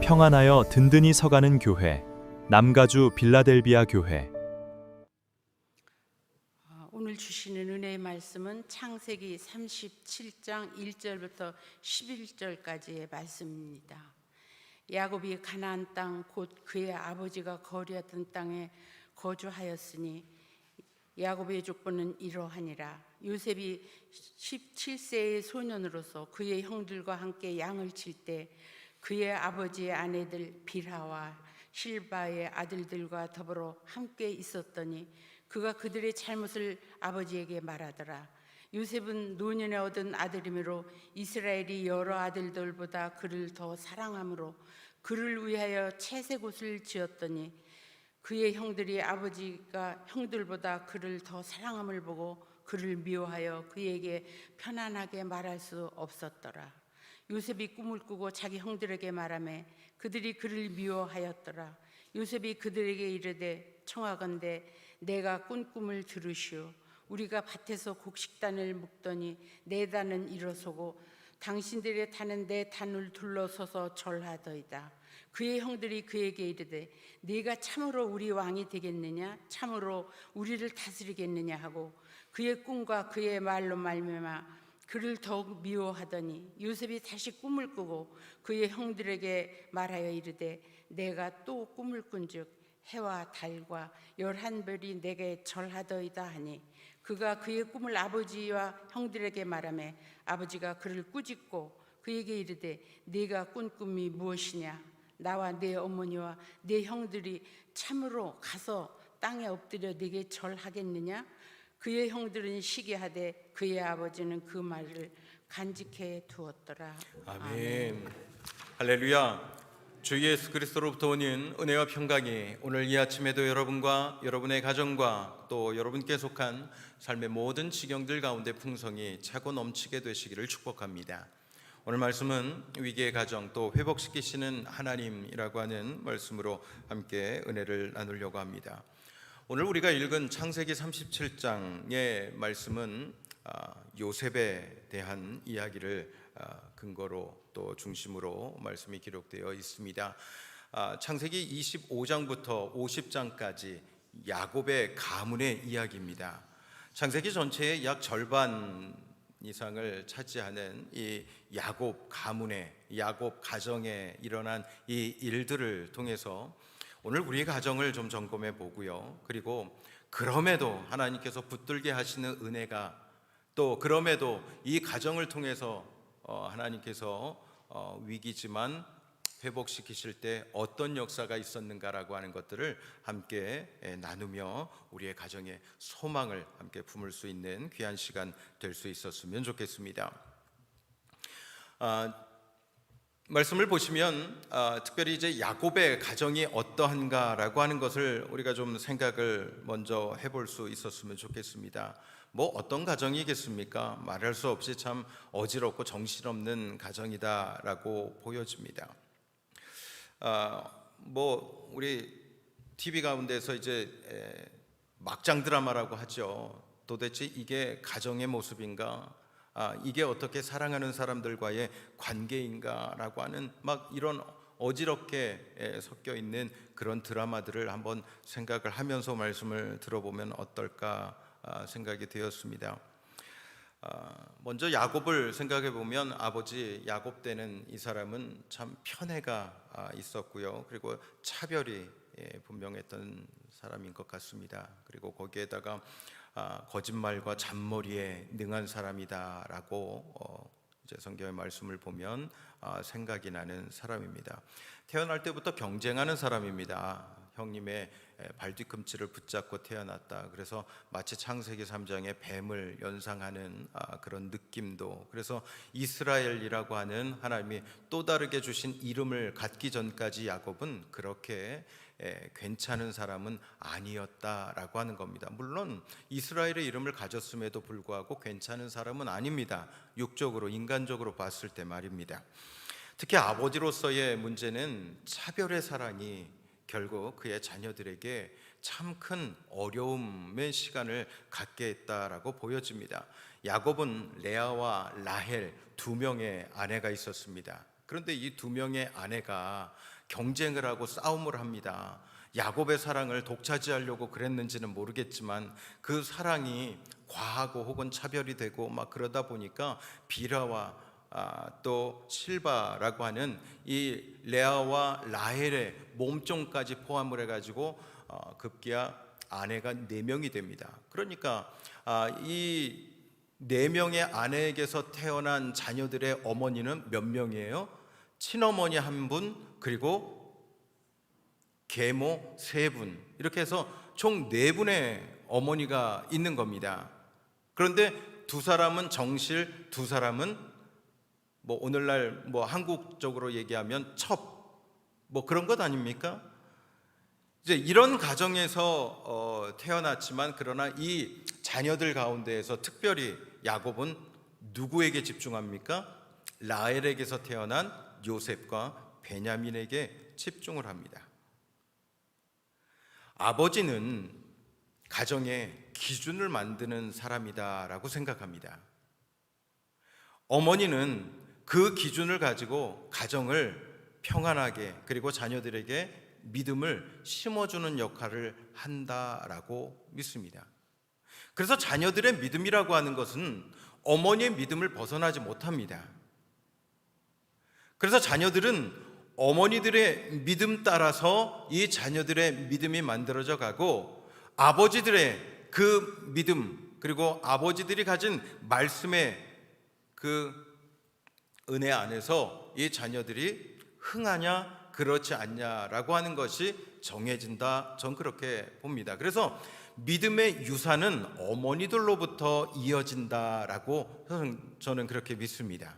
평안하여 든든히 서가는 교회, 남가주 빌라델비아 교회. 오늘 주시는 은혜의 말씀은 창세기 37장 1절부터 11절까지의 말씀입니다. 야곱이 가나안 땅 곧 그의 아버지가 거류했던 땅에 거주하였으니 야곱의 족보는 이러하니라. 요셉이 17세의 소년으로서 그의 형들과 함께 양을 칠 때 그의 아버지의 아내들 빌하와 실바의 아들들과 더불어 함께 있었더니 그가 그들의 잘못을 아버지에게 말하더라. 요셉은 노년에 얻은 아들이므로 이스라엘이 여러 아들들보다 그를 더 사랑하므로 그를 위하여 채색 옷을 지었더니 그의 형들이 아버지가 형들보다 그를 더 사랑함을 보고 그를 미워하여 그에게 편안하게 말할 수 없었더라. 요셉이 꿈을 꾸고 자기 형들에게 말하매 그들이 그를 미워하였더라. 요셉이 그들에게 이르되 청하건대 내가 꾼 꿈을 들으시오. 우리가 밭에서 곡식단을 묶더니 내 단은 일어서고 당신들의 단은 내 단을 둘러서서 절하더이다. 그의 형들이 그에게 이르되 네가 참으로 우리 왕이 되겠느냐? 참으로 우리를 다스리겠느냐 하고 그의 꿈과 그의 말로 말미암아 그를 더욱 미워하더니 요셉이 다시 꿈을 꾸고 그의 형들에게 말하여 이르되 내가 또 꿈을 꾼즉 해와 달과 11별이 내게 절하더이다 하니 그가 그의 꿈을 아버지와 형들에게 말하매 아버지가 그를 꾸짖고 그에게 이르되 네가 꾼 꿈이 무엇이냐? 나와 내 어머니와 내 형들이 참으로 가서 땅에 엎드려 네게 절하겠느냐? 그의 형들은 시기하되 그의 아버지는 그 말을 간직해 두었더라. 아멘. 할렐루야. 주 예수 그리스도로부터 오는 은혜와 평강이 오늘 이 아침에도 여러분과 여러분의 가정과 또 여러분께 속한 삶의 모든 지경들 가운데 풍성이 차고 넘치게 되시기를 축복합니다. 오늘 말씀은 위기의 가정 또 회복시키시는 하나님이라고 하는 말씀으로 함께 은혜를 나누려고 합니다. 오늘 우리가 읽은 창세기 37장의 말씀은 요셉에 대한 이야기를 근거로 또 중심으로 말씀이 기록되어 있습니다. 창세기 25장부터 50장까지 야곱의 가문의 이야기입니다. 창세기 전체의 약 절반 이상을 차지하는 이 야곱 가문의 야곱 가정에 일어난 이 일들을 통해서 오늘 우리의 가정을 좀 점검해 보고요. 그리고 그럼에도 하나님께서 붙들게 하시는 은혜가 또 그럼에도 이 가정을 통해서 하나님께서 위기지만 회복시키실 때 어떤 역사가 있었는가라고 하는 것들을 함께 나누며 우리의 가정의 소망을 함께 품을 수 있는 귀한 시간 될 수 있었으면 좋겠습니다. 말씀을 보시면 특별히 이제 야곱의 가정이 어떠한가라고 하는 것을 우리가 좀 생각을 먼저 해볼 수 있었으면 좋겠습니다. 뭐 어떤 가정이겠습니까? 말할 수 없이 참 어지럽고 정신없는 가정이다라고 보여집니다. 뭐 우리 TV 가운데서 이제 막장 드라마라고 하죠. 도대체 이게 가정의 모습인가? 이게 어떻게 사랑하는 사람들과의 관계인가라고 하는 막 이런 어지럽게 섞여 있는 그런 드라마들을 한번 생각을 하면서 말씀을 들어보면 어떨까 생각이 되었습니다. 먼저 야곱을 생각해 보면 아버지 야곱 때는 이 사람은 참 편애가 있었고요. 그리고 차별이 분명했던 사람인 것 같습니다. 그리고 거기에다가 거짓말과 잔머리에 능한 사람이다라고 이제 성경의 말씀을 보면 생각이 나는 사람입니다. 태어날 때부터 경쟁하는 사람입니다. 형님의 발뒤꿈치를 붙잡고 태어났다. 그래서 마치 창세기 3장의 뱀을 연상하는 그런 느낌도. 그래서 이스라엘이라고 하는 하나님이 또 다르게 주신 이름을 갖기 전까지 야곱은 그렇게 괜찮은 사람은 아니었다라고 하는 겁니다. 물론 이스라엘의 이름을 가졌음에도 불구하고 괜찮은 사람은 아닙니다. 육적으로 인간적으로 봤을 때 말입니다. 특히 아버지로서의 문제는 차별의 사랑이 결국 그의 자녀들에게 참 큰 어려움의 시간을 갖게 했다라고 보여집니다. 야곱은 레아와 라헬 두 명의 아내가 있었습니다. 그런데 이 두 명의 아내가 경쟁을 하고 싸움을 합니다. 야곱의 사랑을 독차지하려고 그랬는지는 모르겠지만 그 사랑이 과하고 혹은 차별이 되고 막 그러다 보니까 비라와 또 실바라고 하는 이 레아와 라헬의 몸종까지 포함을 해가지고 급기야 아내가 4명이 됩니다. 그러니까 이 4명의 아내에게서 태어난 자녀들의 어머니는 몇 명이에요? 친어머니 1분, 그리고 계모 3분, 이렇게 해서 총 4분의 어머니가 있는 겁니다. 그런데 2사람은 정실, 2사람은 뭐 오늘날 뭐 한국적으로 얘기하면 첩, 뭐 그런 것 아닙니까? 이제 이런 가정에서 태어났지만 그러나 이 자녀들 가운데에서 특별히 야곱은 누구에게 집중합니까? 라헬에게서 태어난 요셉과 베냐민에게 집중을 합니다. 아버지는 가정의 기준을 만드는 사람이다라고 생각합니다. 어머니는 그 기준을 가지고 가정을 평안하게, 그리고 자녀들에게 믿음을 심어주는 역할을 한다라고 믿습니다. 그래서 자녀들의 믿음이라고 하는 것은 어머니의 믿음을 벗어나지 못합니다. 그래서 자녀들은 어머니들의 믿음 따라서 이 자녀들의 믿음이 만들어져 가고, 아버지들의 그 믿음, 그리고 아버지들이 가진 말씀의 그 은혜 안에서 이 자녀들이 흥하냐 그렇지 않냐라고 하는 것이 정해진다, 전 그렇게 봅니다. 그래서 믿음의 유산은 어머니들로부터 이어진다라고 저는 그렇게 믿습니다.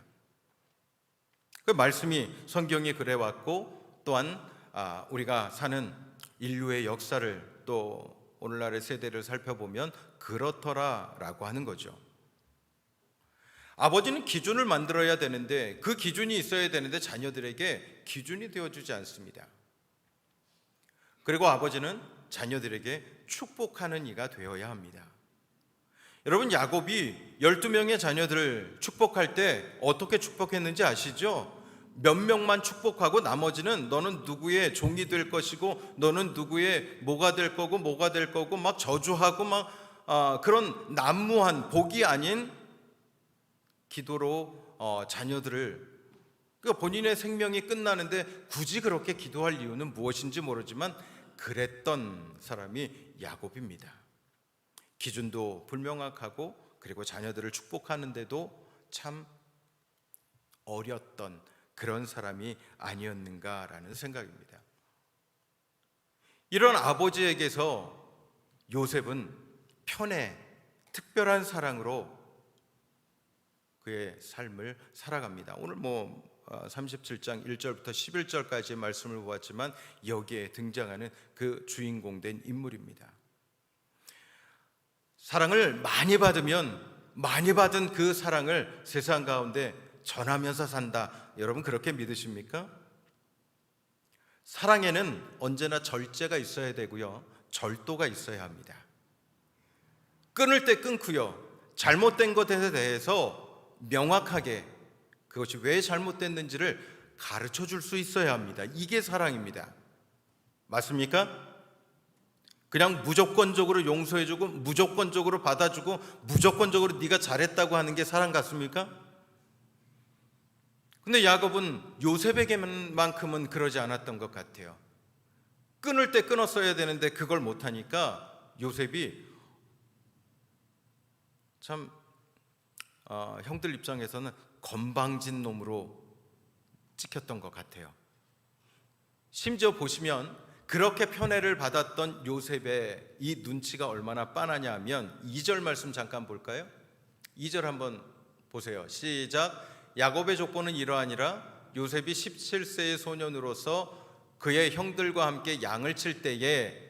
그 말씀이, 성경이 그래왔고, 또한 우리가 사는 인류의 역사를 또 오늘날의 세대를 살펴보면 그렇더라라고 하는 거죠. 아버지는 기준을 만들어야 되는데, 그 기준이 있어야 되는데 자녀들에게 기준이 되어주지 않습니다. 그리고 아버지는 자녀들에게 축복하는 이가 되어야 합니다. 여러분, 야곱이 12명의 자녀들을 축복할 때 어떻게 축복했는지 아시죠? 몇 명만 축복하고 나머지는 너는 누구의 종이 될 것이고 너는 누구의 뭐가 될 거고 뭐가 될 거고 막 저주하고 막 그런 난무한, 복이 아닌 기도로 자녀들을, 그러니까 본인의 생명이 끝나는데 굳이 그렇게 기도할 이유는 무엇인지 모르지만 그랬던 사람이 야곱입니다. 기준도 불명확하고, 그리고 자녀들을 축복하는데도 참 어렸던 그런 사람이 아니었는가라는 생각입니다. 이런 아버지에게서 요셉은 편애, 특별한 사랑으로 그의 삶을 살아갑니다. 오늘 37장 1절부터 11절까지의 말씀을 보았지만 여기에 등장하는 그 주인공 된 인물입니다. 사랑을 많이 받으면 많이 받은 그 사랑을 세상 가운데 전하면서 산다. 여러분 그렇게 믿으십니까? 사랑에는 언제나 절제가 있어야 되고요, 절도가 있어야 합니다. 끊을 때 끊고요, 잘못된 것에 대해서 명확하게 그것이 왜 잘못됐는지를 가르쳐 줄 수 있어야 합니다. 이게 사랑입니다. 맞습니까? 그냥 무조건적으로 용서해주고 무조건적으로 받아주고 무조건적으로 네가 잘했다고 하는 게 사랑 같습니까? 근데 야곱은 요셉에게만큼은 그러지 않았던 것 같아요. 끊을 때 끊었어야 되는데 그걸 못하니까 요셉이 참 형들 입장에서는 건방진 놈으로 찍혔던 것 같아요. 심지어 보시면 그렇게 편애를 받았던 요셉의 이 눈치가 얼마나 빤하냐 하면 2절 말씀 잠깐 볼까요? 2절 한번 보세요. 시작. 야곱의 족보는 이러하니라. 요셉이 17세의 소년으로서 그의 형들과 함께 양을 칠 때에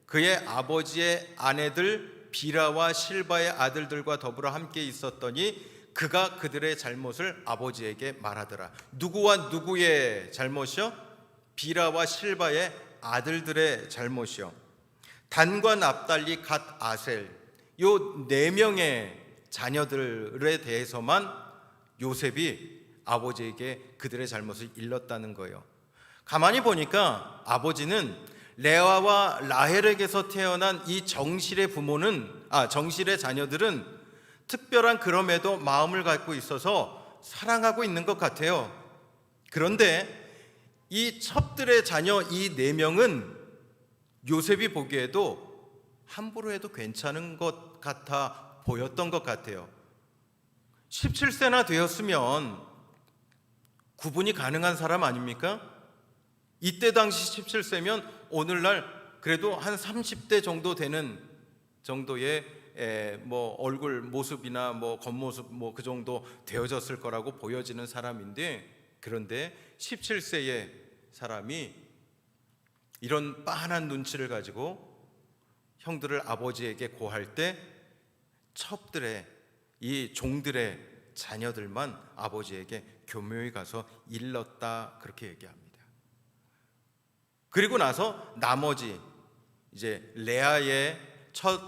그의 아버지의 아내들 비라와 실바의 아들들과 더불어 함께 있었더니 그가 그들의 잘못을 아버지에게 말하더라. 누구와 누구의 잘못이요? 비라와 실바의 아들들의 잘못이요. 단과 납달리 갓 아셀, 요 4명의 자녀들에 대해서만 요셉이 아버지에게 그들의 잘못을 일렀다는 거예요. 가만히 보니까 아버지는 레아와 라헬에게서 태어난 이 정실의 자녀들은 특별한 그럼에도 마음을 갖고 있어서 사랑하고 있는 것 같아요. 그런데 이 첩들의 자녀 이 4명은 요셉이 보기에도 함부로 해도 괜찮은 것 같아 보였던 것 같아요. 17세나 되었으면 구분이 가능한 사람 아닙니까? 이때 당시 17세면 오늘날 그래도 한 30대 정도 되는 정도의 뭐 얼굴 모습이나 뭐 겉모습 뭐 그 정도 되어졌을 거라고 보여지는 사람인데, 그런데 17세의 사람이 이런 빤한 눈치를 가지고 형들을 아버지에게 고할 때 첩들의 이 종들의 자녀들만 아버지에게 교묘히 가서 일렀다, 그렇게 얘기합니다. 그리고 나서 나머지 이제 레아의 첫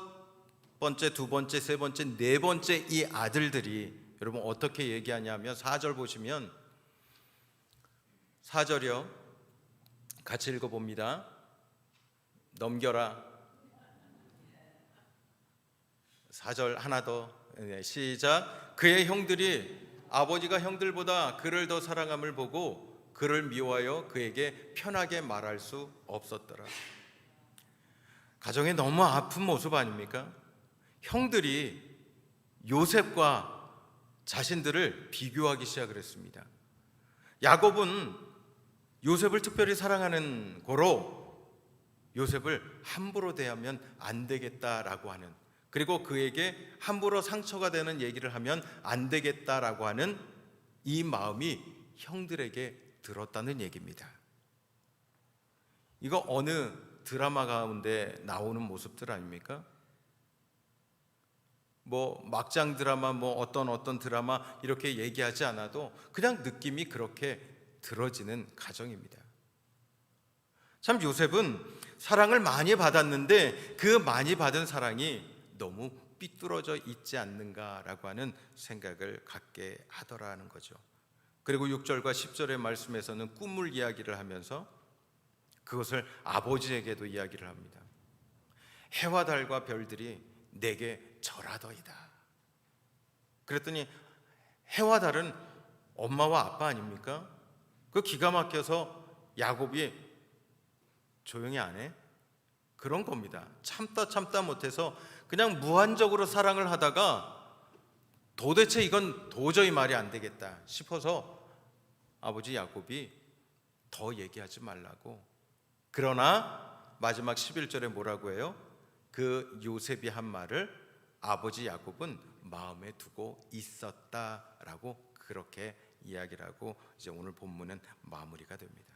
번째, 두 번째, 세 번째, 네 번째 이 아들들이 여러분 어떻게 얘기하냐면 4절 보시면 4절이요. 같이 읽어봅니다. 넘겨라. 4절 하나 더. 네, 시작. 그의 형들이 아버지가 형들보다 그를 더 사랑함을 보고 그를 미워하여 그에게 편하게 말할 수 없었더라. 가정에 너무 아픈 모습 아닙니까? 형들이 요셉과 자신들을 비교하기 시작을 했습니다. 야곱은 요셉을 특별히 사랑하는 고로 요셉을 함부로 대하면 안 되겠다라고 하는, 그리고 그에게 함부로 상처가 되는 얘기를 하면 안 되겠다라고 하는 이 마음이 형들에게 들었다는 얘기입니다. 이거 어느 드라마 가운데 나오는 모습들 아닙니까? 뭐 막장 드라마, 뭐 어떤 드라마 이렇게 얘기하지 않아도 그냥 느낌이 그렇게 들어지는 가정입니다. 참 요셉은 사랑을 많이 받았는데 그 많이 받은 사랑이 너무 삐뚤어져 있지 않는가라고 하는 생각을 갖게 하더라는 거죠. 그리고 6절과 10절의 말씀에서는 꿈을 이야기를 하면서 그것을 아버지에게도 이야기를 합니다. 해와 달과 별들이 내게 절하더이다. 그랬더니 해와 달은 엄마와 아빠 아닙니까? 그 기가 막혀서 야곱이 조용히 안 해? 그런 겁니다. 참다 못해서 그냥 무한적으로 사랑을 하다가 도대체 이건 도저히 말이 안 되겠다 싶어서 아버지 야곱이 더 얘기하지 말라고. 그러나 마지막 11절에 뭐라고 해요? 그 요셉이 한 말을 아버지 야곱은 마음에 두고 있었다라고 그렇게 이야기를 하고 이제 오늘 본문은 마무리가 됩니다.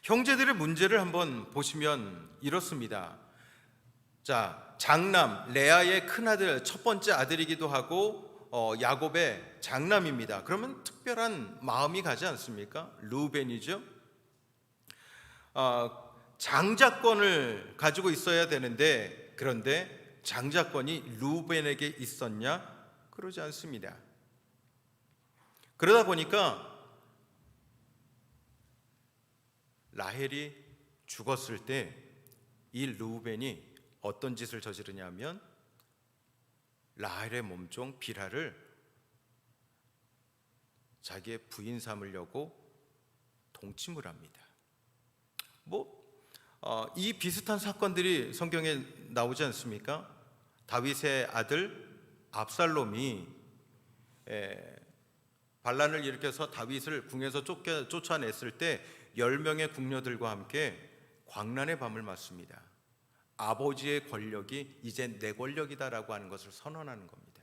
형제들의 문제를 한번 보시면 이렇습니다. 자, 장남 레아의 큰아들, 첫 번째 아들이기도 하고 야곱의 장남입니다. 그러면 특별한 마음이 가지 않습니까? 르우벤이죠. 장자권을 가지고 있어야 되는데, 그런데 장자권이 르우벤에게 있었냐? 그러지 않습니다. 그러다 보니까 라헬이 죽었을 때 이 르우벤이 어떤 짓을 저지르냐면 라헬의 몸종 비라를 자기의 부인 삼으려고 동침을 합니다. 이 비슷한 사건들이 성경에 나오지 않습니까? 다윗의 아들 압살롬이 반란을 일으켜서 다윗을 궁에서 쫓아냈을 때 10명의 궁녀들과 함께 광란의 밤을 맞습니다. 아버지의 권력이 이제 내 권력이다라고 하는 것을 선언하는 겁니다.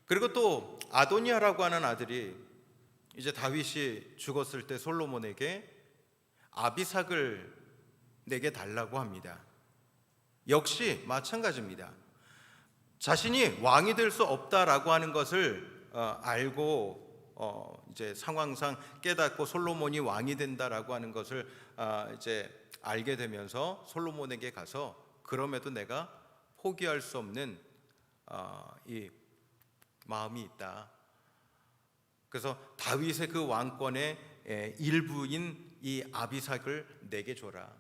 그리고 또 아도니아라고 하는 아들이 이제 다윗이 죽었을 때 솔로몬에게 아비삭을 내게 달라고 합니다. 역시 마찬가지입니다. 자신이 왕이 될 수 없다라고 하는 것을 알고 이제 상황상 깨닫고 솔로몬이 왕이 된다라고 하는 것을 이제 알게 되면서 솔로몬에게 가서 그럼에도 내가 포기할 수 없는 이 마음이 있다. 그래서 다윗의 그 왕권에 일부인 이 아비삭을 내게 줘라.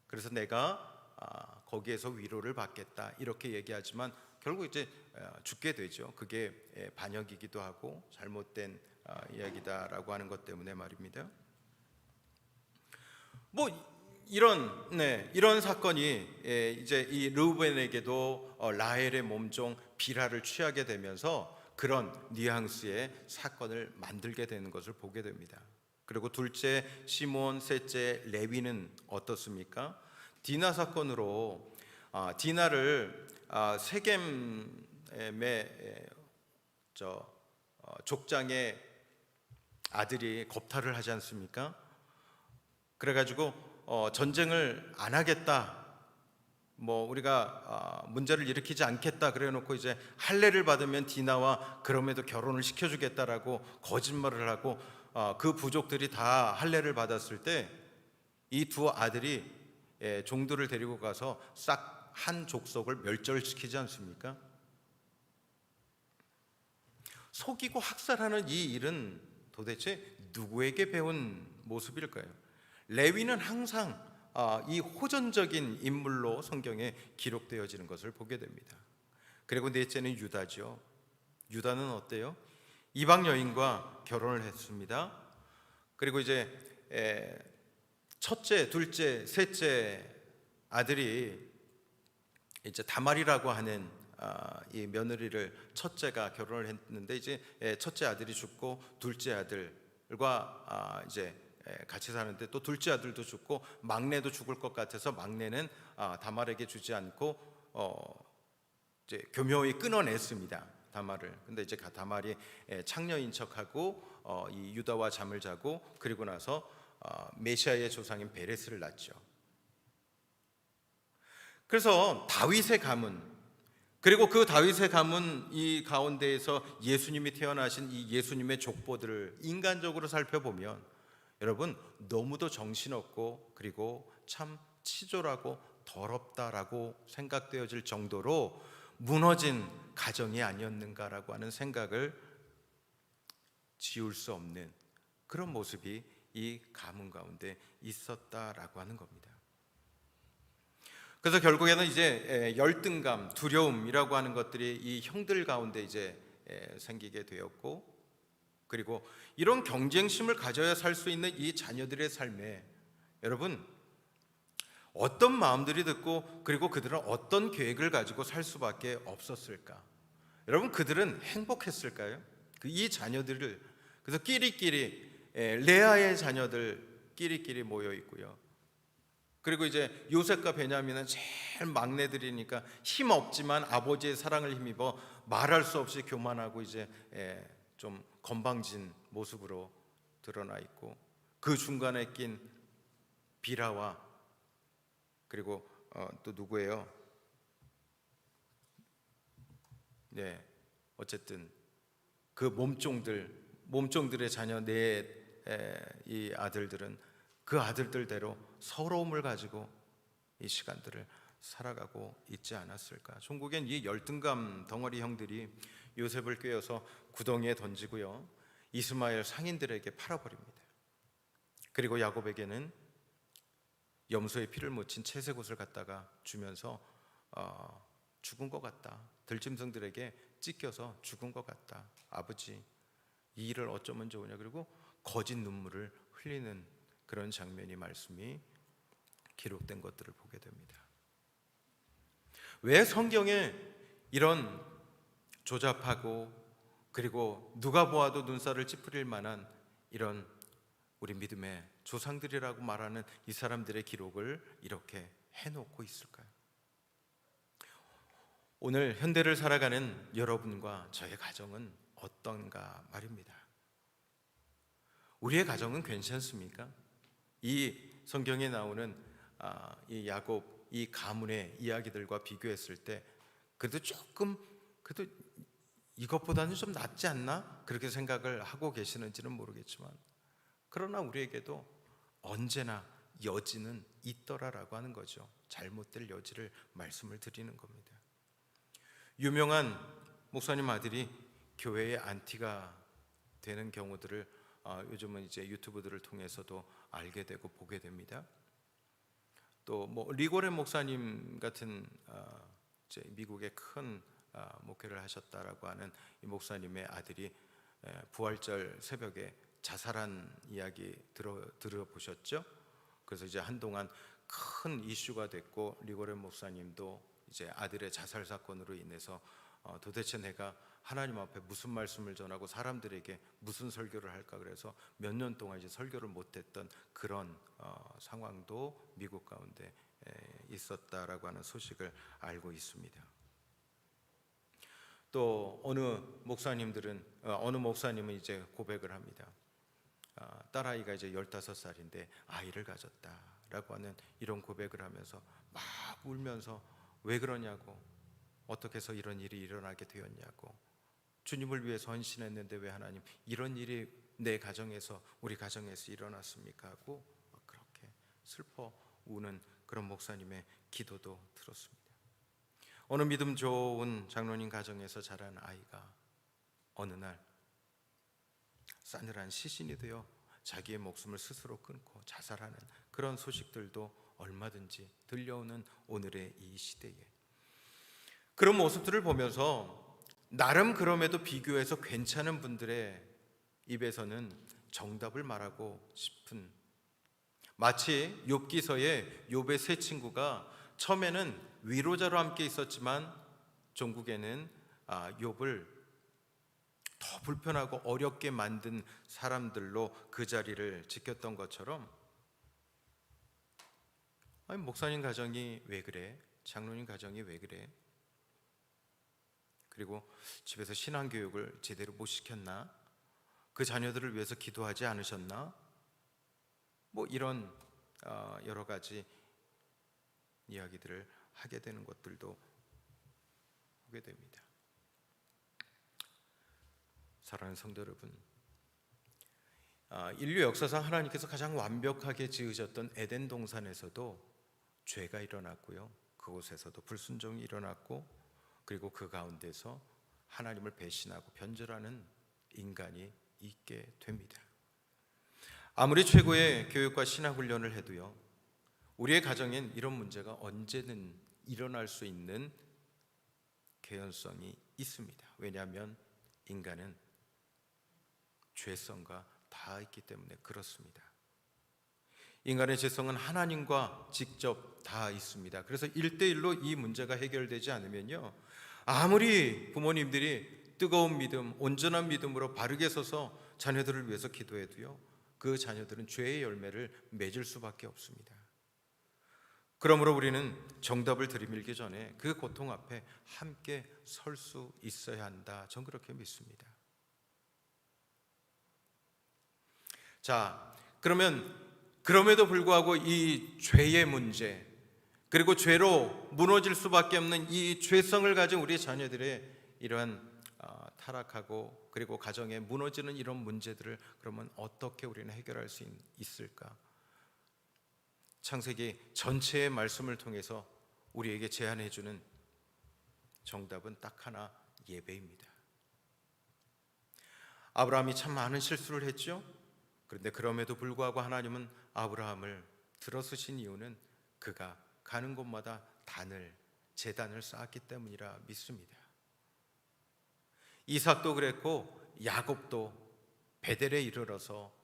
그래서 내가 거기에서 위로를 받겠다 이렇게 얘기하지만 결국 이제 죽게 되죠. 그게 반역이기도 하고 잘못된 이야기다라고 하는 것 때문에 말입니다. 뭐 이런 사건이 이제 이 르우벤에게도 라헬의 몸종 빌하를 취하게 되면서 그런 뉘앙스의 사건을 만들게 되는 것을 보게 됩니다. 그리고 둘째 시몬, 셋째 레위는 어떻습니까? 디나 사건으로 디나를 세겜의 족장의 아들이 겁탈을 하지 않습니까? 그래가지고 전쟁을 안 하겠다, 뭐 우리가 문제를 일으키지 않겠다 그래놓고 이제 할례를 받으면 디나와 그럼에도 결혼을 시켜주겠다라고 거짓말을 하고 그 부족들이 다 할례를 받았을 때 이 두 아들이 종들을 데리고 가서 싹 한 족속을 멸절시키지 않습니까? 속이고 학살하는 이 일은 도대체 누구에게 배운 모습일까요? 레위는 항상 이 호전적인 인물로 성경에 기록되어지는 것을 보게 됩니다. 그리고 넷째는 유다죠. 유다는 어때요? 이방 여인과 결혼을 했습니다. 그리고 이제 첫째, 둘째, 셋째 아들이 이제 다말이라고 하는 이 며느리를 첫째가 결혼을 했는데 이제 첫째 아들이 죽고 둘째 아들과 이제 같이 사는데 또 둘째 아들도 죽고 막내도 죽을 것 같아서 막내는 다말에게 주지 않고 이제 교묘히 끊어냈습니다. 다말을. 근데 이제 다말이 창녀인 척하고 이 유다와 잠을 자고 그리고 나서 메시아의 조상인 베레스를 낳죠. 그래서 다윗의 가문, 그리고 그 다윗의 가문 이 가운데에서 예수님이 태어나신 이 예수님의 족보들을 인간적으로 살펴보면 여러분 너무도 정신없고 그리고 참 치졸하고 더럽다라고 생각되어질 정도로 무너진 가정이 아니었는가라고 하는 생각을 지울 수 없는 그런 모습이 이 가문 가운데 있었다라고 하는 겁니다. 그래서 결국에는 이제 열등감, 두려움이라고 하는 것들이 이 형들 가운데 이제 생기게 되었고, 그리고 이런 경쟁심을 가져야 살 수 있는 이 자녀들의 삶에 여러분 어떤 마음들이 듣고 그리고 그들은 어떤 계획을 가지고 살 수밖에 없었을까? 여러분 그들은 행복했을까요? 이 자녀들을 그래서 끼리끼리 레아의 자녀들 끼리끼리 모여 있고요. 그리고 이제 요셉과 베냐민은 제일 막내들이니까 힘 없지만 아버지의 사랑을 힘입어 말할 수 없이 교만하고 이제 좀 건방진 모습으로 드러나 있고, 그 중간에 낀 비라와 그리고 또 누구예요? 네, 어쨌든 그 몸종들의 자녀 이 아들들은 그 아들들대로 서러움을 가지고 이 시간들을 살아가고 있지 않았을까? 종국엔 이 열등감 덩어리 형들이 요셉을 꿰어서 구덩이에 던지고요, 이스마엘 상인들에게 팔아버립니다. 그리고 야곱에게는 염소의 피를 묻힌 채색 옷을 갖다가 주면서 죽은 것 같다, 들짐승들에게 찢겨서 죽은 것 같다, 아버지 이 일을 어쩌면 좋으냐, 그리고 거짓 눈물을 흘리는 그런 장면이 말씀이 기록된 것들을 보게 됩니다. 왜 성경에 이런 조잡하고 그리고 누가 보아도 눈살을 찌푸릴 만한 이런 우리 믿음의 조상들이라고 말하는 이 사람들의 기록을 이렇게 해놓고 있을까요? 오늘 현대를 살아가는 여러분과 저의 가정은 어떤가 말입니다. 우리의 가정은 괜찮습니까? 이 성경에 나오는 이 야곱 이 가문의 이야기들과 비교했을 때 그래도 조금 그래도 이것보다는 좀 낫지 않나? 그렇게 생각을 하고 계시는지는 모르겠지만, 그러나 우리에게도 언제나 여지는 있더라라고 하는 거죠. 잘못될 여지를 말씀을 드리는 겁니다. 유명한 목사님 아들이 교회의 안티가 되는 경우들을 요즘은 이제 유튜브들을 통해서도 알게 되고 보게 됩니다. 또 뭐 리고렌 목사님 같은 이제 미국의 큰 목회를 하셨다라고 하는 이 목사님의 아들이 부활절 새벽에 자살한 이야기 들어보셨죠? 그래서 이제 한동안 큰 이슈가 됐고, 리고렌 목사님도 이제 아들의 자살 사건으로 인해서 도대체 내가 하나님 앞에 무슨 말씀을 전하고 사람들에게 무슨 설교를 할까, 그래서 몇 년 동안 이제 설교를 못했던 그런 상황도 미국 가운데 있었다라고 하는 소식을 알고 있습니다. 또 어느 목사님은 이제 고백을 합니다. 딸아이가 이제 15살인데 아이를 가졌다라고 하는 이런 고백을 하면서 막 울면서 왜 그러냐고, 어떻게 해서 이런 일이 일어나게 되었냐고, 주님을 위해서 헌신했는데 왜 하나님 이런 일이 내 가정에서, 우리 가정에서 일어났습니까 하고 그렇게 슬퍼 우는 그런 목사님의 기도도 들었습니다. 어느 믿음 좋은 장로님 가정에서 자란 아이가 어느 날 싸늘한 시신이 되어 자기의 목숨을 스스로 끊고 자살하는 그런 소식들도 얼마든지 들려오는 오늘의 이 시대에, 그런 모습들을 보면서 나름 그럼에도 비교해서 괜찮은 분들의 입에서는 정답을 말하고 싶은, 마치 욥기서의 욥의 세 친구가 처음에는 위로자로 함께 있었지만 종국에는 욥을 더 불편하고 어렵게 만든 사람들로 그 자리를 지켰던 것처럼, 아니 목사님 가정이 왜 그래? 장로님 가정이 왜 그래? 그리고 집에서 신앙교육을 제대로 못 시켰나? 그 자녀들을 위해서 기도하지 않으셨나? 뭐 이런 여러 가지 이야기들을 하게 되는 것들도 보게 됩니다. 사랑하는 성도 여러분, 인류 역사상 하나님께서 가장 완벽하게 지으셨던 에덴 동산에서도 죄가 일어났고요, 그곳에서도 불순종이 일어났고, 그리고 그 가운데서 하나님을 배신하고 변절하는 인간이 있게 됩니다. 아무리 최고의 교육과 신학 훈련을 해도요, 우리의 가정엔 이런 문제가 언제든 일어날 수 있는 개연성이 있습니다. 왜냐하면 인간은 죄성과 다 있기 때문에 그렇습니다. 인간의 죄성은 하나님과 직접 다 있습니다. 그래서 1대1로 이 문제가 해결되지 않으면요, 아무리 부모님들이 뜨거운 믿음, 온전한 믿음으로 바르게 서서 자녀들을 위해서 기도해도요, 그 자녀들은 죄의 열매를 맺을 수밖에 없습니다. 그러므로 우리는 정답을 들이밀기 전에 그 고통 앞에 함께 설 수 있어야 한다, 전 그렇게 믿습니다. 자, 그럼에도 불구하고 이 죄의 문제, 그리고 죄로 무너질 수밖에 없는 이 죄성을 가진 우리 자녀들의 이러한 타락하고 그리고 가정에 무너지는 이런 문제들을 그러면 어떻게 우리는 해결할 수 있을까? 창세기 전체의 말씀을 통해서 우리에게 제안해 주는 정답은 딱 하나, 예배입니다. 아브라함이 참 많은 실수를 했죠. 그런데 그럼에도 불구하고 하나님은 아브라함을 들어서신 이유는 그가 가는 곳마다 제단을 쌓았기 때문이라 믿습니다. 이삭도 그랬고 야곱도 베델에 이르러서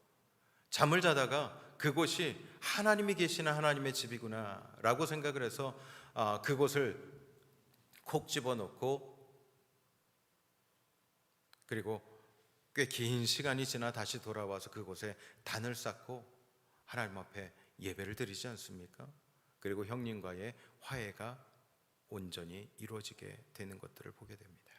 잠을 자다가 그곳이 하나님이 계시는 하나님의 집이구나 라고 생각을 해서 그곳을 콕 집어넣고, 그리고 꽤 긴 시간이 지나 다시 돌아와서 그곳에 단을 쌓고 하나님 앞에 예배를 드리지 않습니까? 그리고 형님과의 화해가 온전히 이루어지게 되는 것들을 보게 됩니다.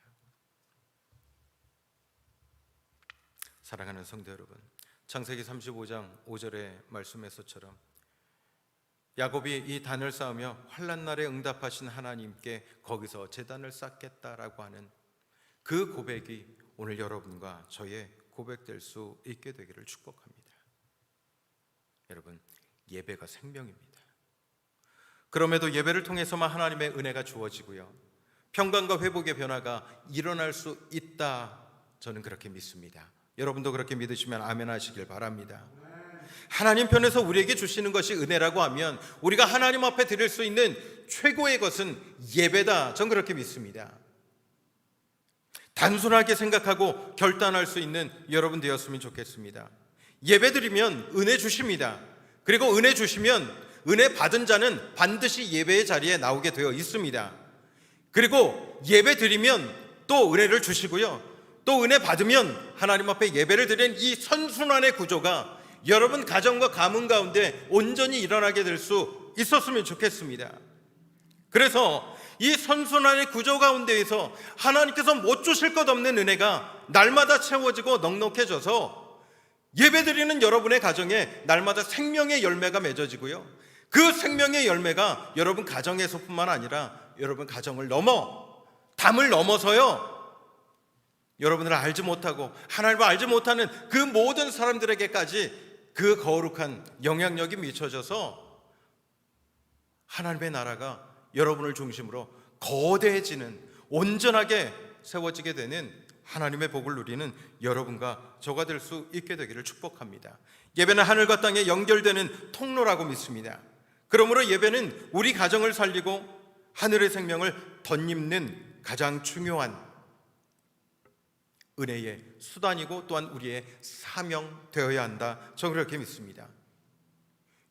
사랑하는 성도 여러분, 창세기 35장 5절의 말씀에서처럼 야곱이 이 단을 쌓으며 환난 날에 응답하신 하나님께 거기서 제단을 쌓겠다라고 하는 그 고백이 오늘 여러분과 저의 고백될 수 있게 되기를 축복합니다. 여러분, 예배가 생명입니다. 그럼에도 예배를 통해서만 하나님의 은혜가 주어지고요, 평강과 회복의 변화가 일어날 수 있다, 저는 그렇게 믿습니다. 여러분도 그렇게 믿으시면 아멘 하시길 바랍니다. 하나님 편에서 우리에게 주시는 것이 은혜라고 하면 우리가 하나님 앞에 드릴 수 있는 최고의 것은 예배다. 전 그렇게 믿습니다. 단순하게 생각하고 결단할 수 있는 여러분 되었으면 좋겠습니다. 예배 드리면 은혜 주십니다. 그리고 은혜 주시면 은혜 받은 자는 반드시 예배의 자리에 나오게 되어 있습니다. 그리고 예배 드리면 또 은혜를 주시고요, 또 은혜 받으면 하나님 앞에 예배를 드리는 이 선순환의 구조가 여러분 가정과 가문 가운데 온전히 일어나게 될 수 있었으면 좋겠습니다. 그래서 이 선순환의 구조 가운데에서 하나님께서 못 주실 것 없는 은혜가 날마다 채워지고 넉넉해져서 예배드리는 여러분의 가정에 날마다 생명의 열매가 맺어지고요, 그 생명의 열매가 여러분 가정에서뿐만 아니라 여러분 가정을 넘어 담을 넘어서요, 여러분을 알지 못하고 하나님을 알지 못하는 그 모든 사람들에게까지 그 거룩한 영향력이 미쳐져서 하나님의 나라가 여러분을 중심으로 거대해지는, 온전하게 세워지게 되는 하나님의 복을 누리는 여러분과 저가 될 수 있게 되기를 축복합니다. 예배는 하늘과 땅에 연결되는 통로라고 믿습니다. 그러므로 예배는 우리 가정을 살리고 하늘의 생명을 덧입는 가장 중요한 은혜의 수단이고 또한 우리의 사명 되어야 한다. 저는 그렇게 믿습니다.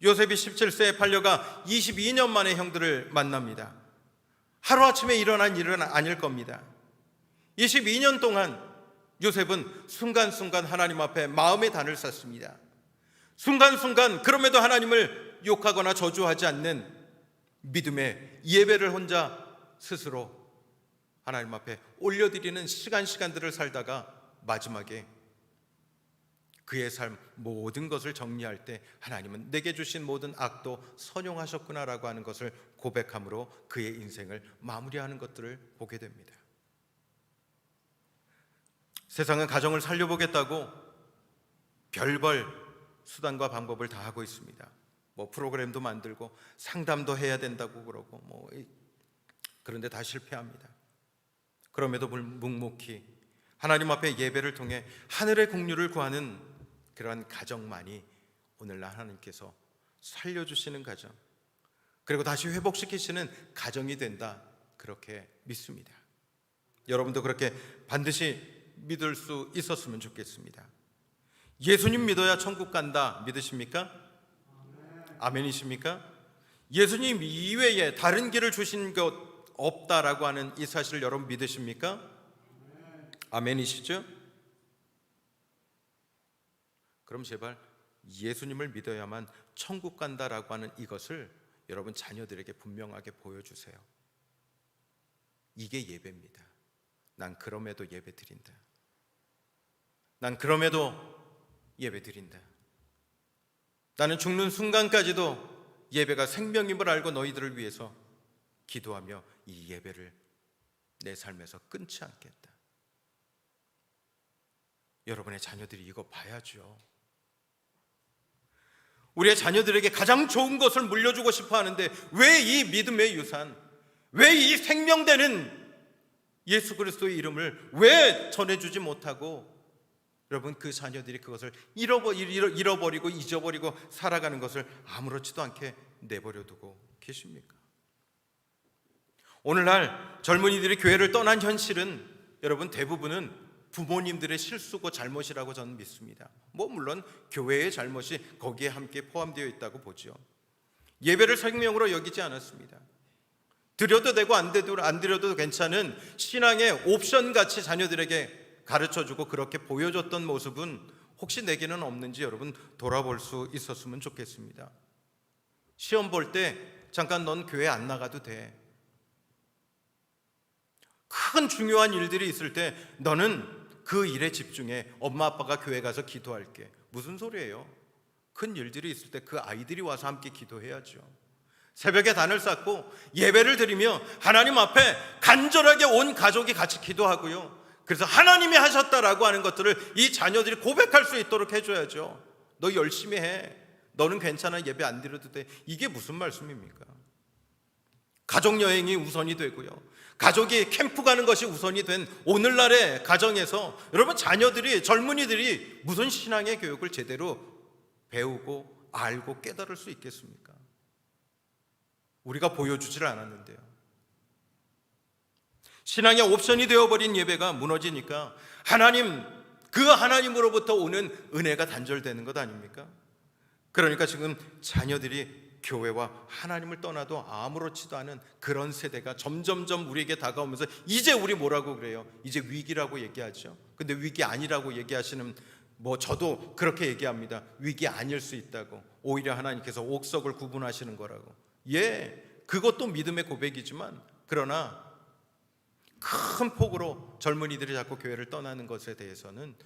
요셉이 17세에 팔려가 22년 만에 형들을 만납니다. 하루아침에 일어난 일은 아닐 겁니다. 22년 동안 요셉은 순간순간 하나님 앞에 마음의 단을 쌓습니다. 순간순간 그럼에도 하나님을 욕하거나 저주하지 않는 믿음의 예배를 혼자 스스로 하나님 앞에 올려드리는 시간들을 살다가 마지막에 그의 삶 모든 것을 정리할 때 하나님은 내게 주신 모든 악도 선용하셨구나라고 하는 것을 고백함으로 그의 인생을 마무리하는 것들을 보게 됩니다. 세상은 가정을 살려보겠다고 별벌 수단과 방법을 다 하고 있습니다. 뭐 프로그램도 만들고 상담도 해야 된다고 그러고 그런데 다 실패합니다. 그럼에도 묵묵히 하나님 앞에 예배를 통해 하늘의 공유를 구하는 그러한 가정만이 오늘날 하나님께서 살려주시는 가정, 그리고 다시 회복시키시는 가정이 된다. 그렇게 믿습니다. 여러분도 그렇게 반드시 믿을 수 있었으면 좋겠습니다. 예수님 믿어야 천국 간다. 믿으십니까? 아멘이십니까? 예수님 이외에 다른 길을 주신 것 없다라고 하는 이 사실을 여러분 믿으십니까? 아멘이시죠? 그럼 제발 예수님을 믿어야만 천국 간다라고 하는 이것을 여러분 자녀들에게 분명하게 보여주세요. 이게 예배입니다. 난 그럼에도 예배 드린다. 난 그럼에도 예배 드린다. 나는 죽는 순간까지도 예배가 생명임을 알고 너희들을 위해서 기도하며 이 예배를 내 삶에서 끊지 않겠다. 여러분의 자녀들이 이거 봐야죠. 우리의 자녀들에게 가장 좋은 것을 물려주고 싶어 하는데 왜 이 믿음의 유산, 왜 이 생명되는 예수 그리스도의 이름을 왜 전해주지 못하고 여러분 그 자녀들이 그것을 잃어버리고 잊어버리고 살아가는 것을 아무렇지도 않게 내버려 두고 계십니까? 오늘날 젊은이들이 교회를 떠난 현실은 여러분 대부분은 부모님들의 실수고 잘못이라고 저는 믿습니다. 물론 교회의 잘못이 거기에 함께 포함되어 있다고 보죠. 예배를 생명으로 여기지 않았습니다. 드려도 되고 안 드려도 괜찮은 신앙의 옵션같이 자녀들에게 가르쳐주고 그렇게 보여줬던 모습은 혹시 내게는 없는지 여러분 돌아볼 수 있었으면 좋겠습니다. 시험 볼 때 잠깐 넌 교회 안 나가도 돼. 큰 중요한 일들이 있을 때 너는 그 일에 집중해. 엄마 아빠가 교회 가서 기도할게. 무슨 소리예요? 큰 일들이 있을 때 그 아이들이 와서 함께 기도해야죠. 새벽에 단을 쌓고 예배를 드리며 하나님 앞에 간절하게 온 가족이 같이 기도하고요, 그래서 하나님이 하셨다라고 하는 것들을 이 자녀들이 고백할 수 있도록 해줘야죠. 너 열심히 해. 너는 괜찮아. 예배 안 드려도 돼. 이게 무슨 말씀입니까? 가족 여행이 우선이 되고요. 가족이 캠프 가는 것이 우선이 된 오늘날의 가정에서 여러분 자녀들이 젊은이들이 무슨 신앙의 교육을 제대로 배우고 알고 깨달을 수 있겠습니까? 우리가 보여주질 않았는데요. 신앙의 옵션이 되어버린 예배가 무너지니까 그 하나님으로부터 오는 은혜가 단절되는 것 아닙니까? 그러니까 지금 자녀들이 교회와 하나님을 떠나도 아무렇지도 않은 그런 세대가 점점점 우리에게 다가오면서 이제 우리 뭐라고 그래요? 이제 위기라고 얘기하죠. 근데 위기 아니라고 얘기하시는 저도 그렇게 얘기합니다. 위기 아닐 수 있다고. 오히려 하나님께서 옥석을 구분하시는 거라고. 그것도 믿음의 고백이지만 그러나 큰 폭으로 젊은이들이 자꾸 교회를 떠나는 것에 대해서는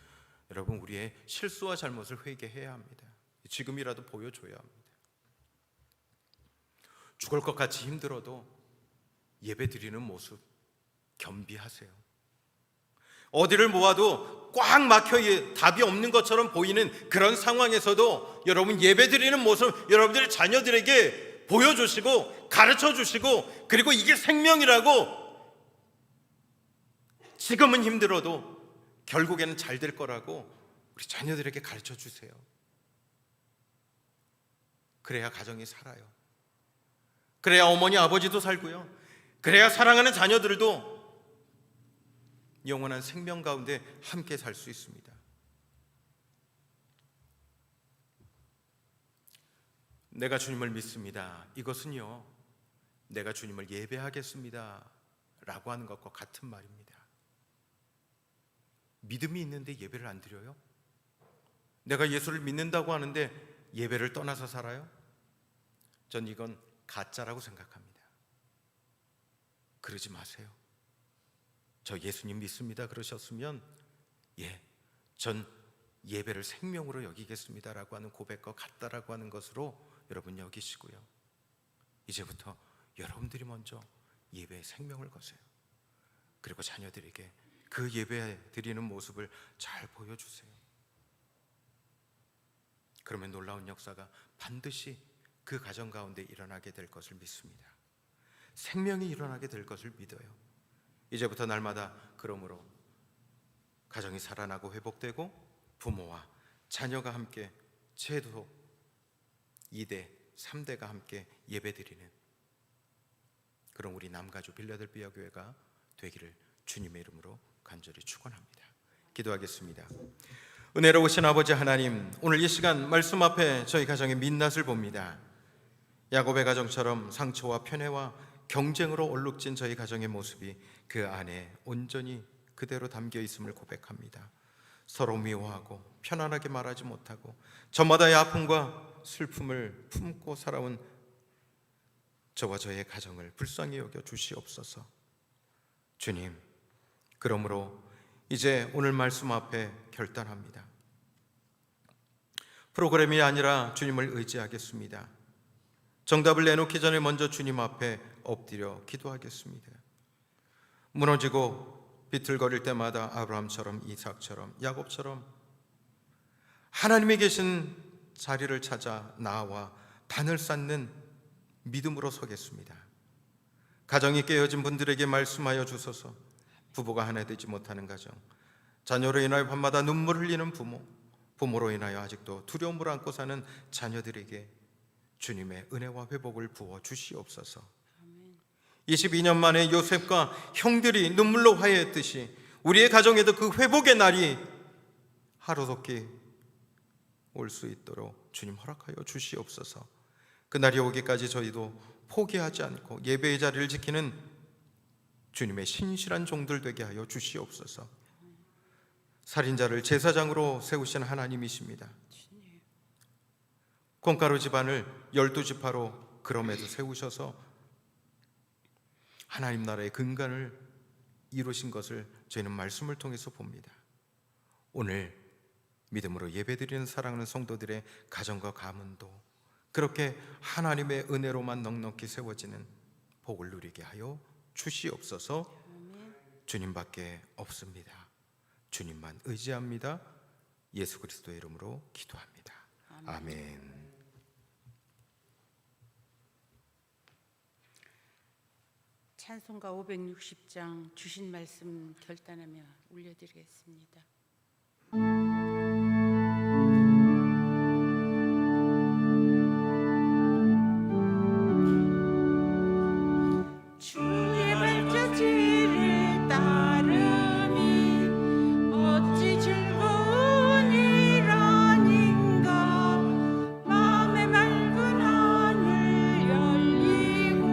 여러분 우리의 실수와 잘못을 회개해야 합니다. 지금이라도 보여줘야 합니다. 죽을 것 같이 힘들어도 예배 드리는 모습 겸비하세요. 어디를 모아도 꽉 막혀 답이 없는 것처럼 보이는 그런 상황에서도 여러분 예배 드리는 모습 여러분들의 자녀들에게 보여주시고 가르쳐 주시고, 그리고 이게 생명이라고, 지금은 힘들어도 결국에는 잘 될 거라고 우리 자녀들에게 가르쳐 주세요. 그래야 가정이 살아요. 그래야 어머니 아버지도 살고요. 그래야 사랑하는 자녀들도 영원한 생명 가운데 함께 살 수 있습니다. 내가 주님을 믿습니다. 이것은요, 내가 주님을 예배하겠습니다 라고 하는 것과 같은 말입니다. 믿음이 있는데 예배를 안 드려요? 내가 예수를 믿는다고 하는데 예배를 떠나서 살아요? 전 이건 가짜라고 생각합니다. 그러지 마세요. 저 예수님 믿습니다 그러셨으면 전 예배를 생명으로 여기겠습니다라고 하는 고백과 같다라고 하는 것으로 여러분 여기시고요. 이제부터 여러분들이 먼저 예배의 생명을 거세요. 그리고 자녀들에게 그 예배 드리는 모습을 잘 보여주세요. 그러면 놀라운 역사가 반드시 그 가정 가운데 일어나게 될 것을 믿습니다. 생명이 일어나게 될 것을 믿어요. 이제부터 날마다 그러므로 가정이 살아나고 회복되고 부모와 자녀가 함께 최소 2대, 3대가 함께 예배드리는 그런 우리 남가주 빌라델비아 교회가 되기를 주님의 이름으로 간절히 축원합니다. 기도하겠습니다. 은혜로우신 아버지 하나님, 오늘 이 시간 말씀 앞에 저희 가정의 민낯을 봅니다. 야곱의 가정처럼 상처와 편애와 경쟁으로 얼룩진 저희 가정의 모습이 그 안에 온전히 그대로 담겨 있음을 고백합니다. 서로 미워하고 편안하게 말하지 못하고 저마다의 아픔과 슬픔을 품고 살아온 저와 저의 가정을 불쌍히 여겨 주시옵소서. 주님, 그러므로 이제 오늘 말씀 앞에 결단합니다. 프로그램이 아니라 주님을 의지하겠습니다. 정답을 내놓기 전에 먼저 주님 앞에 엎드려 기도하겠습니다. 무너지고 비틀거릴 때마다 아브라함처럼, 이삭처럼, 야곱처럼 하나님이 계신 자리를 찾아 나와 단을 쌓는 믿음으로 서겠습니다. 가정이 깨어진 분들에게 말씀하여 주소서. 부부가 하나 되지 못하는 가정, 자녀로 인하여 밤마다 눈물 흘리는 부모, 부모로 인하여 아직도 두려움을 안고 사는 자녀들에게 주님의 은혜와 회복을 부어 주시옵소서. 22년 만에 요셉과 형들이 눈물로 화해했듯이 우리의 가정에도 그 회복의 날이 하루속히 올 수 있도록 주님 허락하여 주시옵소서. 그날이 오기까지 저희도 포기하지 않고 예배의 자리를 지키는 주님의 신실한 종들 되게 하여 주시옵소서. 살인자를 제사장으로 세우신 하나님이십니다. 콩가루 집안을 12지파로 그럼에도 세우셔서 하나님 나라의 근간을 이루신 것을 저희는 말씀을 통해서 봅니다. 오늘 믿음으로 예배드리는 사랑하는 성도들의 가정과 가문도 그렇게 하나님의 은혜로만 넉넉히 세워지는 복을 누리게 하여 주시옵소서. 주님밖에 없습니다. 주님만 의지합니다. 예수 그리스도의 이름으로 기도합니다. 아멘. 찬송가 560장 주신 말씀 결단하며 올려드리겠습니다. 주의 발자취를 따름이 어찌 즐거운 일 아닌가. 마음의 맑은 하늘 열리고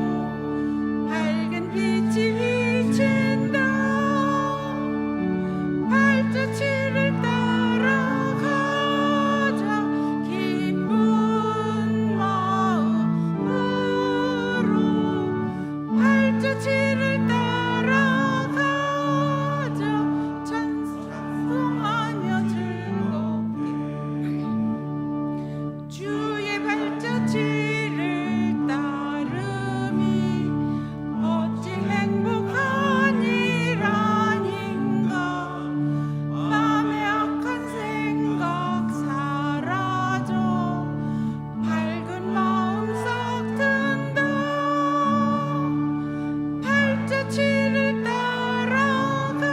밝은 빛이 비친다. 발자취를 따라가자 기쁜 마음으로. 발자취를 따라가자 찬송하며 즐겁게. 주의 발자취를 따름이 어찌 행복한 일 아닌가. 마음의 악한 생각 사라져 밝은 마음 싹 든다. 발자취를 따라가자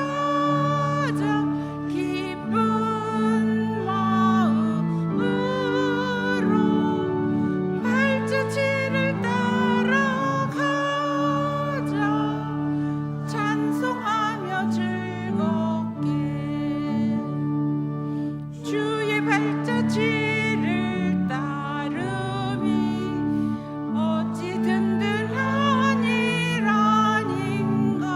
기쁜 마음으로. 발자취를 따라가자 찬송하며 즐겁게. 주의 발자취를 따름이 어찌 든든한 일 아닌가.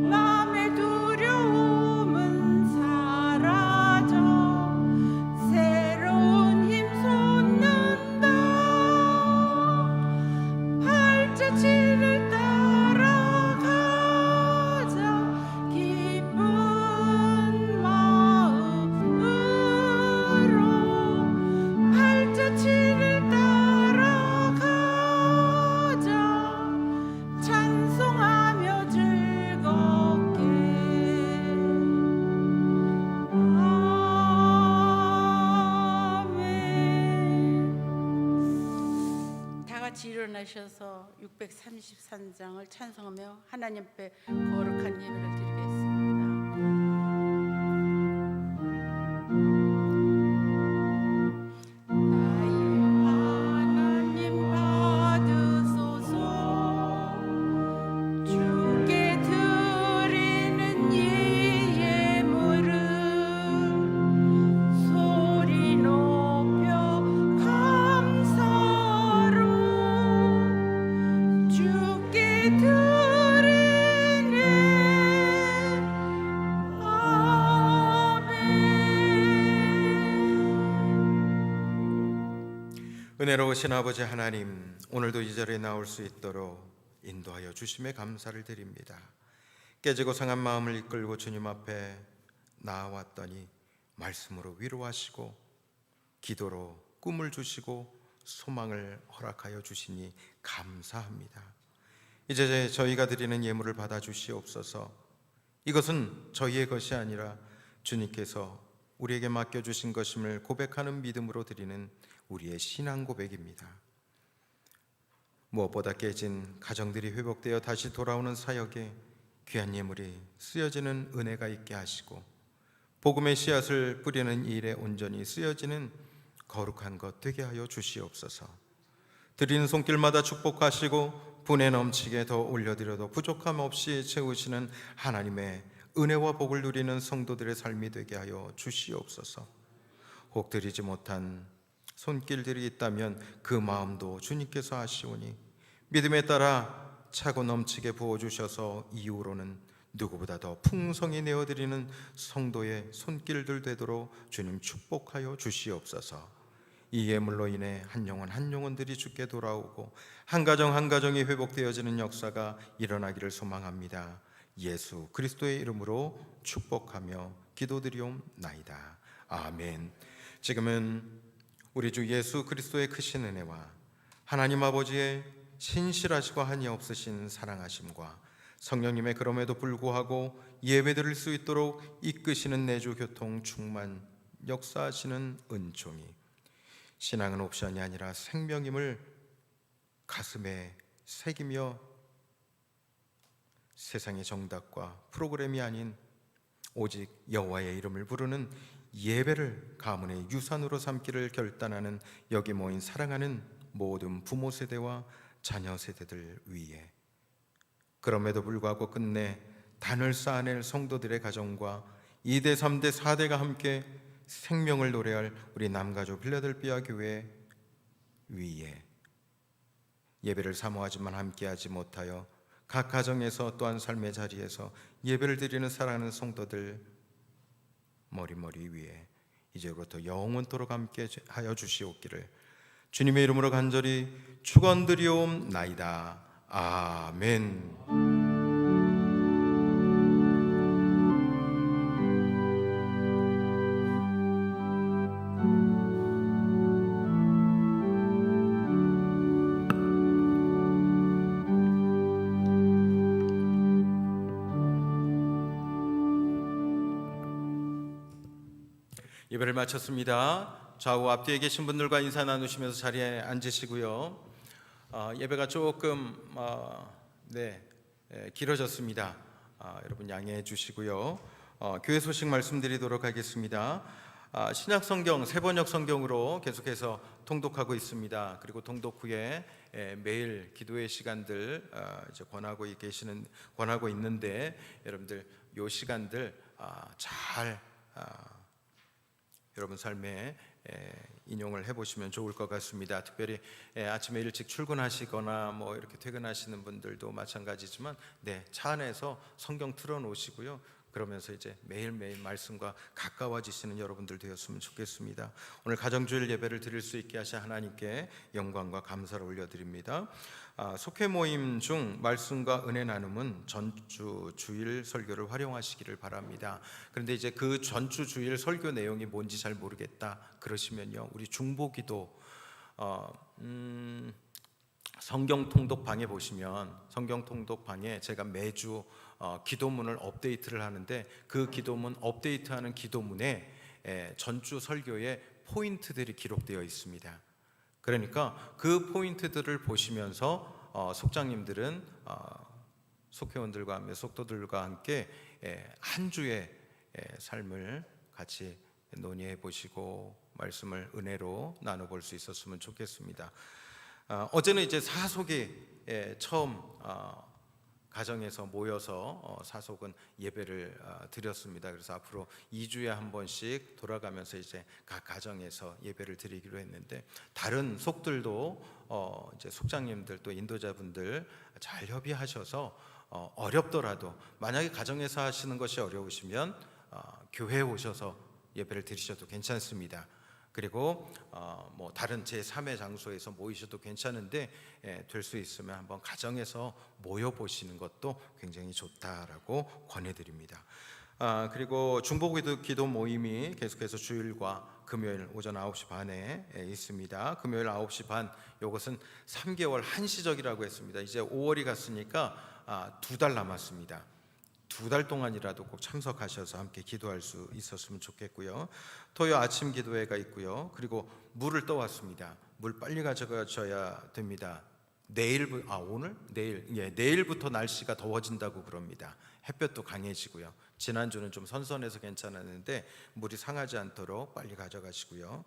마음의 두려움은 사라져 새로운 힘 솟는다. 발자취를 따라가자 기쁜 마음으로. 발자취를 따라가자 찬송하며 즐겁게. 아멘. 다 같이 일어나셔서 633장을 찬송하며 하나님 앞에 거룩한 예배를 드리겠습니다. 나의 하나님 받으소서. 주께 드리는 이 예물은 소리 높여 감사로 주께 드리네. 아멘. 은혜로우신 아버지 하나님, 오늘도 이 자리에 나올 수 있도록 인도하여 주심에 감사를 드립니다. 깨지고 상한 마음을 이끌고 주님 앞에 나아왔더니 말씀으로 위로하시고 기도로 꿈을 주시고 소망을 허락하여 주시니 감사합니다. 이제 저희가 드리는 예물을 받아 주시옵소서. 이것은 저희의 것이 아니라 주님께서 우리에게 맡겨주신 것임을 고백하는 믿음으로 드리는 우리의 신앙 고백입니다. 무엇보다 깨진 가정들이 회복되어 다시 돌아오는 사역에 귀한 예물이 쓰여지는 은혜가 있게 하시고 복음의 씨앗을 뿌리는 일에 온전히 쓰여지는 거룩한 것 되게 하여 주시옵소서. 드리는 손길마다 축복하시고 분에 넘치게 더 올려드려도 부족함 없이 채우시는 하나님의 은혜와 복을 누리는 성도들의 삶이 되게 하여 주시옵소서. 혹 드리지 못한 손길들이 있다면 그 마음도 주님께서 아시오니 믿음에 따라 차고 넘치게 부어주셔서 이후로는 누구보다 더 풍성히 내어드리는 성도의 손길들 되도록 주님 축복하여 주시옵소서. 이 예물로 인해 한 영혼들이 주께 돌아오고 한 가정이 회복되어지는 역사가 일어나기를 소망합니다. 예수 그리스도의 이름으로 축복하며 기도드리옵나이다. 아멘. 지금은 우리 주 예수 그리스도의 크신 은혜와 하나님 아버지의 신실하시고 한이 없으신 사랑하심과 성령님의 그럼에도 불구하고 예배드릴 수 있도록 이끄시는 내주 교통 충만 역사하시는 은총이, 신앙은 옵션이 아니라 생명임을 가슴에 새기며 세상의 정답과 프로그램이 아닌 오직 여호와의 이름을 부르는 예배를 가문의 유산으로 삼기를 결단하는 여기 모인 사랑하는 모든 부모 세대와 자녀 세대들 위해, 그럼에도 불구하고 끝내 단을 쌓아낼 성도들의 가정과 2대, 3대, 4대가 함께 생명을 노래할 우리 남가주 빌라델비아 교회 위에 예배를 사모하지만 함께하지 못하여 각 가정에서 또한 삶의 자리에서 예배를 드리는 사랑하는 성도들 머리머리 위에 이제부터 영원토록 함께 하여 주시옵기를 주님의 이름으로 간절히 축원드리옵나이다. 아멘. 예배를 마쳤습니다. 좌우 앞뒤에 계신 분들과 인사 나누시면서 자리에 앉으시고요. 예배가 조금 길어졌습니다. 여러분 양해해 주시고요. 교회 소식 말씀드리도록 하겠습니다. 신약 성경 세번역 성경으로 계속해서 통독하고 있습니다. 그리고 통독 후에 매일 기도의 시간들 이제 권하고 있는데 여러분들 요 시간들 잘 여러분 삶에 인용을 해보시면 좋을 것 같습니다. 특별히 아침에 일찍 출근하시거나 뭐 이렇게 퇴근하시는 분들도 마찬가지지만 차 안에서 성경 틀어놓으시고요. 그러면서 이제 매일매일 말씀과 가까워지시는 여러분들 되었으면 좋겠습니다. 오늘 가정주일 예배를 드릴 수 있게 하신 하나님께 영광과 감사를 올려드립니다. 속회 모임 중 말씀과 은혜 나눔은 전주 주일 설교를 활용하시기를 바랍니다. 그런데 이제 그 전주 주일 설교 내용이 뭔지 잘 모르겠다 그러시면요, 우리 중보기도 성경 통독방에 보시면 성경 통독방에 제가 매주 기도문을 업데이트를 하는데 그 기도문 업데이트하는 기도문에 전주 설교의 포인트들이 기록되어 있습니다. 그러니까 그 포인트들을 보시면서 속장님들은 속회원들과 함께 속도들과 함께 한 주의 삶을 같이 논의해 보시고 말씀을 은혜로 나눠볼 수 있었으면 좋겠습니다. 어제는 이제 사속이 처음 가정에서 모여서 사속은 예배를 드렸습니다. 그래서 앞으로 2주에 한 번씩 돌아가면서 이제 각 가정에서 예배를 드리기로 했는데 다른 속들도 이제 속장님들 또 인도자분들 잘 협의하셔서 어렵더라도 만약에 가정에서 하시는 것이 어려우시면 교회에 오셔서 예배를 드리셔도 괜찮습니다. 그리고 뭐 다른 제3의 장소에서 모이셔도 괜찮은데 될 수 있으면 한번 가정에서 모여 보시는 것도 굉장히 좋다라고 권해드립니다. 그리고 중보기도 모임이 계속해서 주일과 금요일 오전 9시 반에 있습니다. 금요일 9시 반, 이것은 3개월 한시적이라고 했습니다. 이제 5월이 갔으니까 2달 남았습니다. 2달 동안이라도 꼭 참석하셔서 함께 기도할 수 있었으면 좋겠고요. 토요 아침 기도회가 있고요. 그리고 물을 떠왔습니다. 물 빨리 가져가셔야 됩니다. 내일부터 날씨가 더워진다고 그럽니다. 햇볕도 강해지고요. 지난주는 좀 선선해서 괜찮았는데 물이 상하지 않도록 빨리 가져가시고요.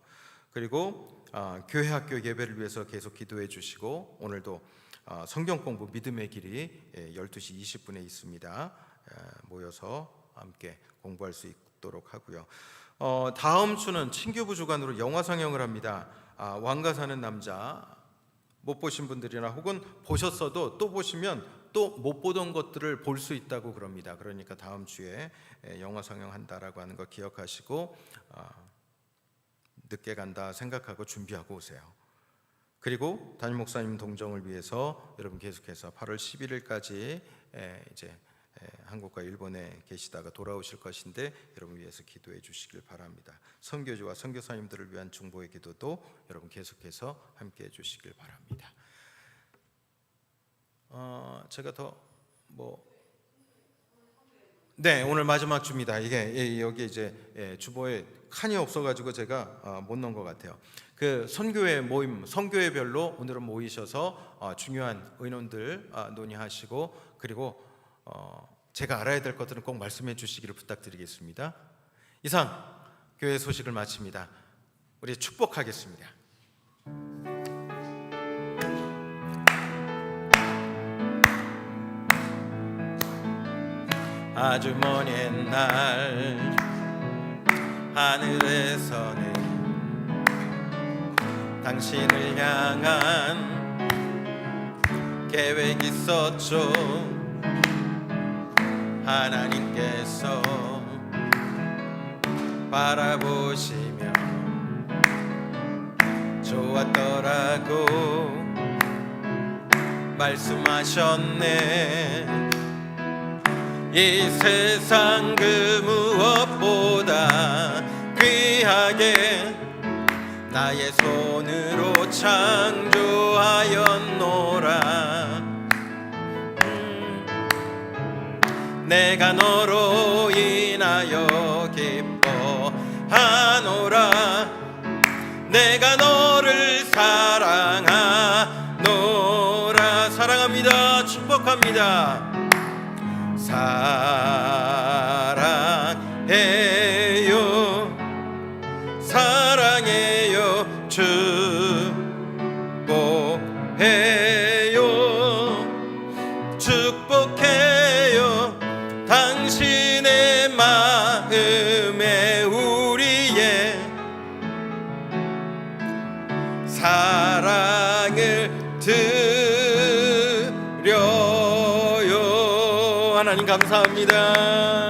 그리고 교회 학교 예배를 위해서 계속 기도해 주시고 오늘도 성경 공부 믿음의 길이 12시 20분에 있습니다. 모여서 함께 공부할 수 있도록 하고요. 다음 주는 친교부 주관으로 영화 상영을 합니다. 왕가 사는 남자 못 보신 분들이나 혹은 보셨어도 또 보시면 또 못 보던 것들을 볼 수 있다고 그럽니다. 그러니까 다음 주에 영화 상영한다라고 하는 거 기억하시고 늦게 간다 생각하고 준비하고 오세요. 그리고 담임 목사님 동정을 위해서 여러분 계속해서 8월 11일까지 이제 한국과 일본에 계시다가 돌아오실 것인데 여러분 위해서 기도해 주시길 바랍니다. 선교주와 선교사님들을 위한 중보의 기도도 여러분 계속해서 함께 해 주시길 바랍니다. 제가 오늘 마지막 주입니다. 이게 여기 이제 주보에 칸이 없어가지고 제가 못 넣은 것 같아요. 그 선교회 모임, 선교회별로 오늘은 모이셔서 중요한 의논들 논의하시고 그리고 제가 알아야 될 것들은 꼭 말씀해 주시기를 부탁드리겠습니다. 이상 교회 소식을 마칩니다. 우리 축복하겠습니다. 아주 먼 옛날 하늘에서는 당신을 향한 계획이 있었죠. 하나님께서 바라보시며 좋았더라고 말씀하셨네. 이 세상 그 무엇보다 귀하게 나의 손으로 창조하였노라. 내가 너로 인하여 기뻐하노라. 내가 너를 사랑하노라. 사랑합니다. 축복합니다. 사랑해요. 사랑해요. 축복해요. 축복해요. 당신의 마음에 우리의 사랑을 드려요. 하나님 감사합니다.